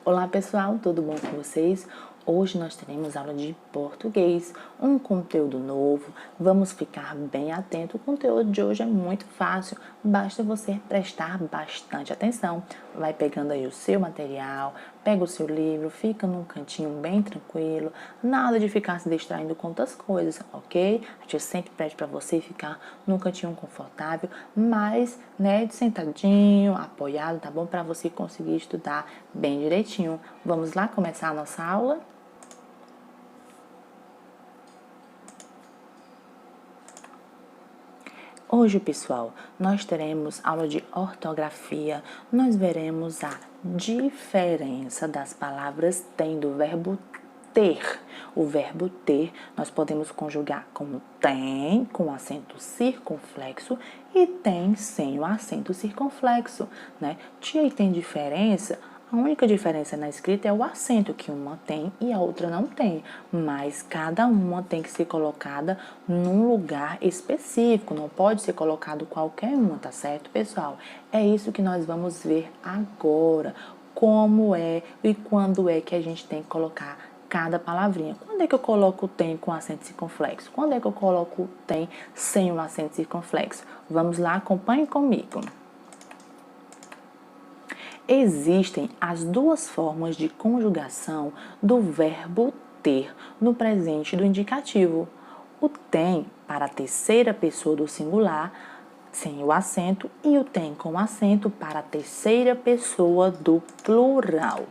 Olá pessoal, tudo bom com vocês? Hoje nós teremos aula de português, um conteúdo novo. Vamos ficar bem atento. O conteúdo de hoje é muito fácil, basta você prestar bastante atenção. Vai pegando aí o seu material, pega o seu livro, fica num cantinho bem tranquilo, nada de ficar se distraindo com outras coisas, ok? A gente sempre pede para você ficar num cantinho confortável, mas, sentadinho, apoiado, tá bom? Para você conseguir estudar bem direitinho. Vamos lá começar a nossa aula? Hoje, pessoal, nós teremos aula de ortografia. Nós veremos a diferença das palavras tem do verbo ter. O verbo ter nós podemos conjugar como tem com acento circunflexo e tem sem o acento circunflexo, né? Tia, tem diferença? A única diferença na escrita é o acento, que uma tem e a outra não tem, mas cada uma tem que ser colocada num lugar específico, não pode ser colocado qualquer uma, tá certo, pessoal? É isso que nós vamos ver agora, como é e quando é que a gente tem que colocar cada palavrinha. Quando é que eu coloco tem com acento circunflexo? Quando é que eu coloco tem sem o acento circunflexo? Vamos lá, acompanhe comigo. Existem as duas formas de conjugação do verbo ter no presente do indicativo. O tem para a terceira pessoa do singular, sem o acento, e o tem com acento para a terceira pessoa do plural.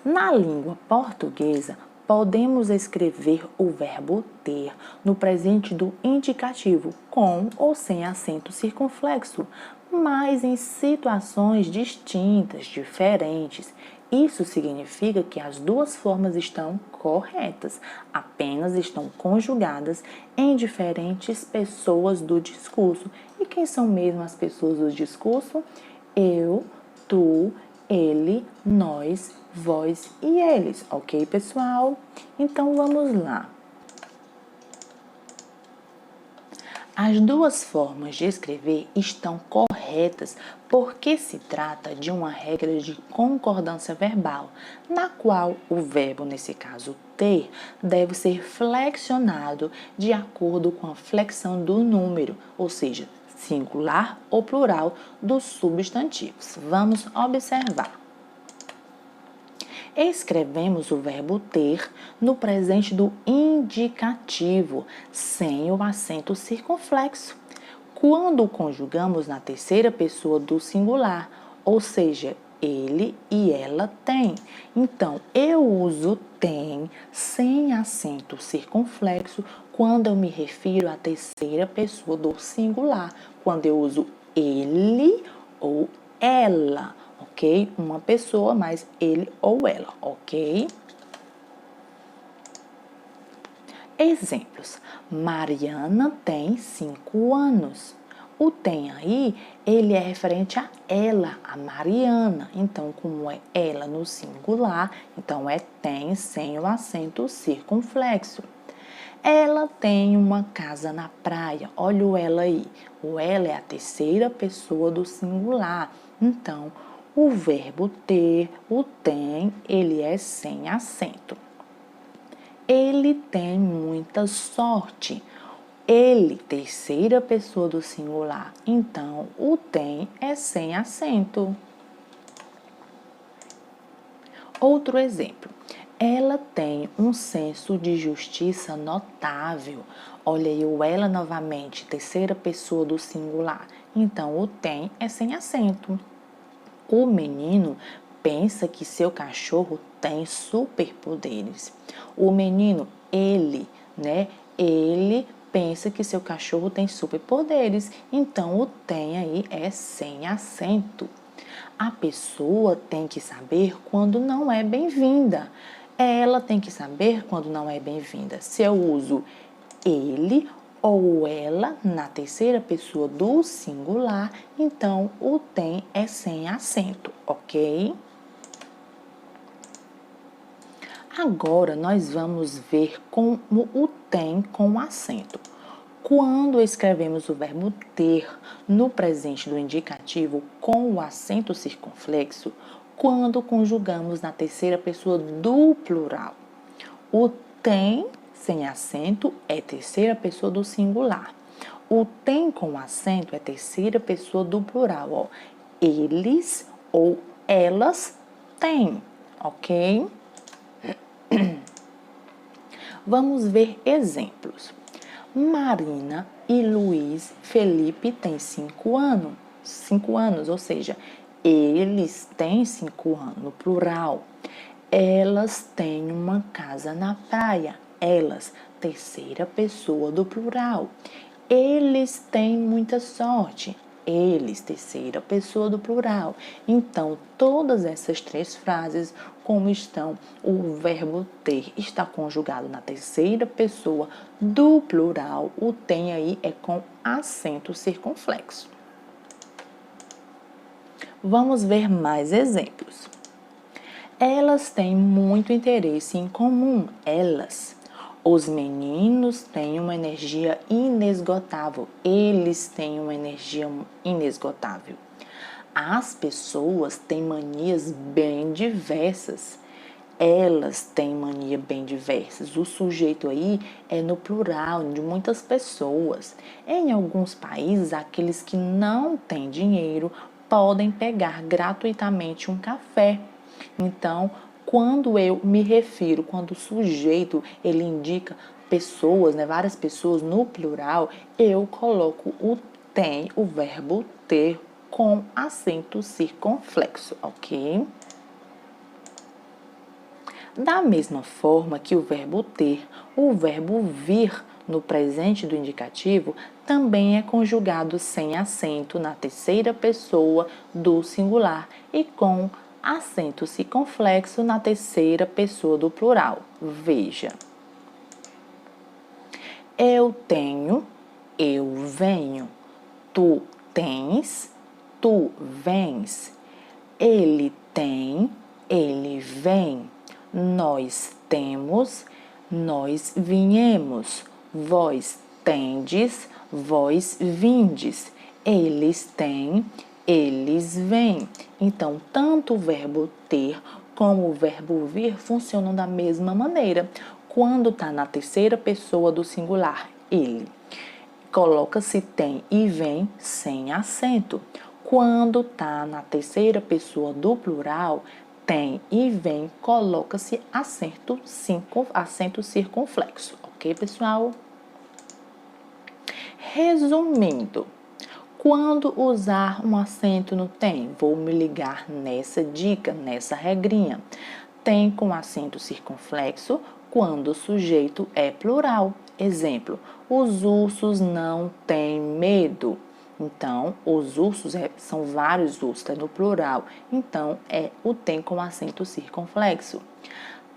Na língua portuguesa, podemos escrever o verbo ter no presente do indicativo, com ou sem acento circunflexo, mas em situações distintas, diferentes. Isso significa que as duas formas estão corretas, apenas estão conjugadas em diferentes pessoas do discurso. E quem são mesmo as pessoas do discurso? Eu, tu, ele, nós, vós e eles, ok, pessoal? Então, vamos lá. As duas formas de escrever estão corretas porque se trata de uma regra de concordância verbal, na qual o verbo, nesse caso ter, deve ser flexionado de acordo com a flexão do número, ou seja, singular ou plural dos substantivos. Vamos observar. Escrevemos o verbo ter no presente do indicativo, sem o acento circunflexo, quando o conjugamos na terceira pessoa do singular, ou seja, ele e ela têm. Então, eu uso tem sem acento circunflexo quando eu me refiro à terceira pessoa do singular, quando eu uso ele ou ela, ok? Uma pessoa, mais ele ou ela, ok? Exemplos. Mariana tem 5 anos. O tem aí, ele é referente a ela, a Mariana. Então, como é ela no singular, então é tem sem o acento circunflexo. Ela tem uma casa na praia. Olha o ela aí. O ela é a terceira pessoa do singular. Então, o verbo ter, o tem, ele é sem acento. Ele tem muita sorte. Ele, terceira pessoa do singular. Então, o tem é sem acento. Outro exemplo. Ela tem um senso de justiça notável. Olha aí o ela novamente, terceira pessoa do singular. Então, o tem é sem acento. O menino pensa que seu cachorro tem superpoderes. O menino, ele pensa que seu cachorro tem superpoderes. Então, o tem aí é sem acento. A pessoa tem que saber quando não é bem-vinda. Ela tem que saber quando não é bem-vinda. Se eu uso ele ou ela na terceira pessoa do singular, então o tem é sem acento, ok? Agora nós vamos ver como o tem com acento. Quando escrevemos o verbo ter no presente do indicativo com o acento circunflexo, quando conjugamos na terceira pessoa do plural. O tem sem acento é terceira pessoa do singular. O tem com acento é terceira pessoa do plural, ó. Eles ou elas têm, ok? Vamos ver exemplos. Marina e Luiz Felipe têm 5 anos. 5 anos, ou seja, eles têm 5 anos, no plural. Elas têm uma casa na praia. Elas, terceira pessoa do plural. Eles têm muita sorte. Eles, terceira pessoa do plural. Então, todas essas três frases, como estão, o verbo ter está conjugado na terceira pessoa do plural. O tem aí é com acento circunflexo. Vamos ver mais exemplos. Elas têm muito interesse em comum. Elas. Os meninos têm uma energia inesgotável. Eles têm uma energia inesgotável. As pessoas têm manias bem diversas. Elas têm mania bem diversas. O sujeito aí é no plural, de muitas pessoas. Em alguns países, aqueles que não têm dinheiro podem pegar gratuitamente um café. Então, quando eu me refiro, quando o sujeito ele indica pessoas, né, várias pessoas no plural, eu coloco o tem, o verbo ter, com acento circunflexo, ok? Da mesma forma que o verbo ter, o verbo vir no presente do indicativo também é conjugado sem acento na terceira pessoa do singular e com acento circunflexo na terceira pessoa do plural. Veja. Eu tenho, eu venho. Tu tens, tu vens. Ele tem, ele vem. Nós temos, nós viemos. Vós tendes, vós vindes. Eles têm, eles vêm. Então, tanto o verbo ter como o verbo vir funcionam da mesma maneira. Quando está na terceira pessoa do singular, ele, coloca-se tem e vem sem acento. Quando está na terceira pessoa do plural, tem e vem, coloca-se acento circunflexo. Ok, pessoal? Resumindo, quando usar um acento no tem, vou me ligar nessa dica, nessa regrinha. Tem com acento circunflexo quando o sujeito é plural. Exemplo, os ursos não têm medo. Então, os ursos são vários ursos, é no plural. Então, é o tem com acento circunflexo.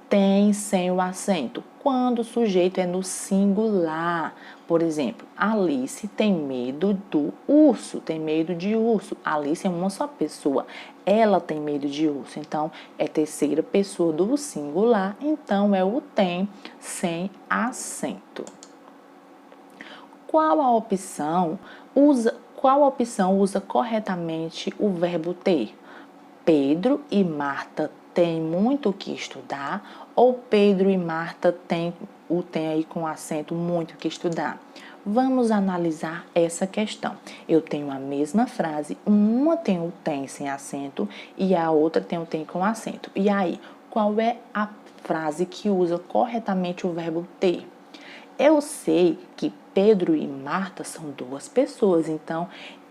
Tem sem o acento, quando o sujeito é no singular. Por exemplo, Alice tem medo do urso, tem medo de urso. Alice é uma só pessoa, ela tem medo de urso. Então, é terceira pessoa do singular, então é o tem sem acento. Qual a opção usa corretamente o verbo ter? Pedro e Marta têm muito o que estudar, ou Pedro e Marta têm o tem aí com acento muito o que estudar? Vamos analisar essa questão. Eu tenho a mesma frase, uma tem o tem sem acento e a outra tem o tem com acento. E aí, qual é a frase que usa corretamente o verbo ter? Eu sei que Pedro e Marta são duas pessoas, então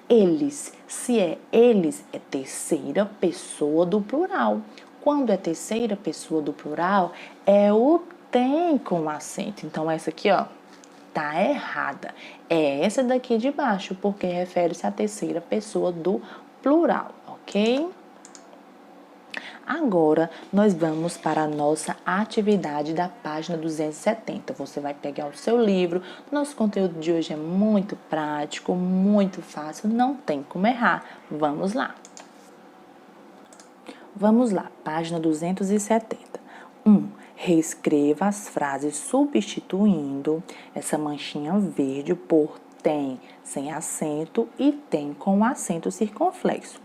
eles, se é eles, é terceira pessoa do plural. Quando é terceira pessoa do plural, é o tem com acento. Então, essa aqui, ó, tá errada. É essa daqui de baixo, porque refere-se à terceira pessoa do plural, ok? Agora, nós vamos para a nossa atividade da página 270. Você vai pegar o seu livro. Nosso conteúdo de hoje é muito prático, muito fácil, não tem como errar. Vamos lá. Vamos lá, página 270. 1. Reescreva as frases substituindo essa manchinha verde por tem sem acento e tem com acento circunflexo.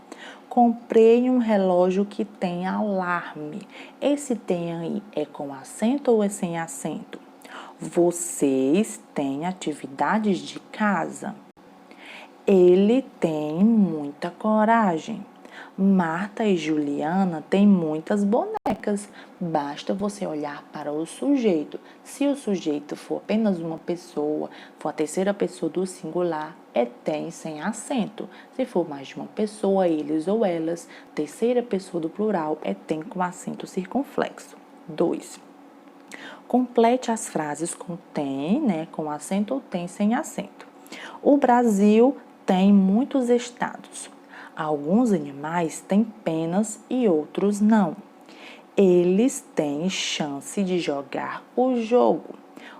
Comprei um relógio que tem alarme. Esse tem aí é com acento ou é sem acento? Vocês têm atividades de casa? Ele tem muita coragem. Marta e Juliana têm muitas bonecas. Basta você olhar para o sujeito. Se o sujeito for apenas uma pessoa, for a terceira pessoa do singular, é tem sem acento. Se for mais de uma pessoa, eles ou elas, terceira pessoa do plural, é tem com acento circunflexo. 2. Complete as frases com tem, né, com acento ou tem sem acento. O Brasil tem muitos estados. Alguns animais têm penas e outros não. Eles têm chance de jogar o jogo.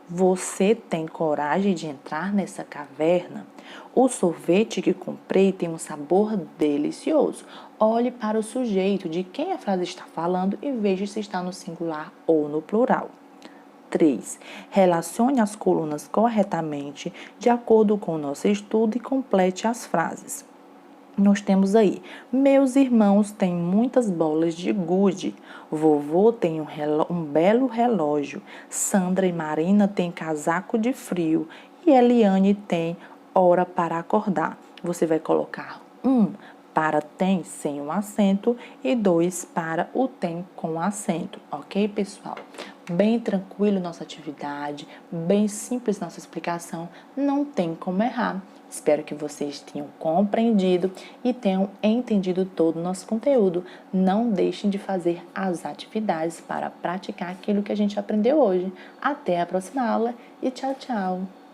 Você tem coragem de entrar nessa caverna? O sorvete que comprei tem um sabor delicioso. Olhe para o sujeito de quem a frase está falando e veja se está no singular ou no plural. 3. Relacione as colunas corretamente de acordo com o nosso estudo e complete as frases. Nós temos aí, meus irmãos têm muitas bolas de gude, vovô tem um belo relógio, Sandra e Marina têm casaco de frio e Eliane tem hora para acordar. Você vai colocar para tem sem o acento e 2 para o tem com acento, ok, pessoal? Bem tranquilo nossa atividade, bem simples nossa explicação, não tem como errar. Espero que vocês tenham compreendido e tenham entendido todo o nosso conteúdo. Não deixem de fazer as atividades para praticar aquilo que a gente aprendeu hoje. Até a próxima aula e tchau, tchau!